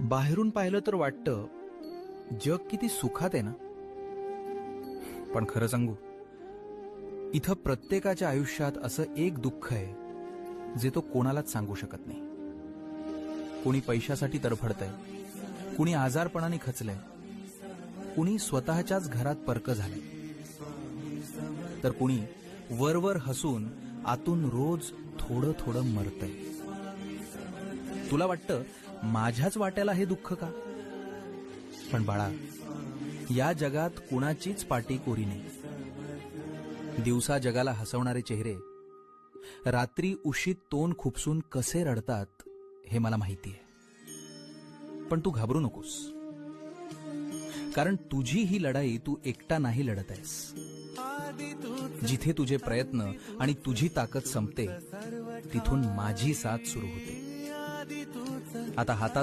बाहेरून पाहिलं तर वाटतं जग किती सुखात आहे ना. पण खरं सांगू, इथं प्रत्येकाच्या आयुष्यात असं एक दुःख आहे जे तो कोणालाच सांगू शकत नाही. कुणी पैशासाठी तडफडतंय, कुणी आजारपणाने खचलंय, कुणी स्वतःच्याच घरात परक झालंय, तर कुणी वरवर हसून आतून रोज थोडं थोडं मरतंय. तुला वाटतं माझ्याच वाट्याला हे दुःख का? पण बाळा, या जगात कुणाचीच पाटी कोरी नाही. दिवसा जगाला हसवणारे चेहरे रात्री उशीत तोंड खुपसून कसे रडतात हे मला माहिती आहे. पण तू घाबरू नकोस, कारण तुझी ही लढाई तू एकटा नाही लढत आहेस. जिथे तुझे प्रयत्न आणि तुझी ताकद संपते, तिथून माझी साथ सुरू होते. आता हातात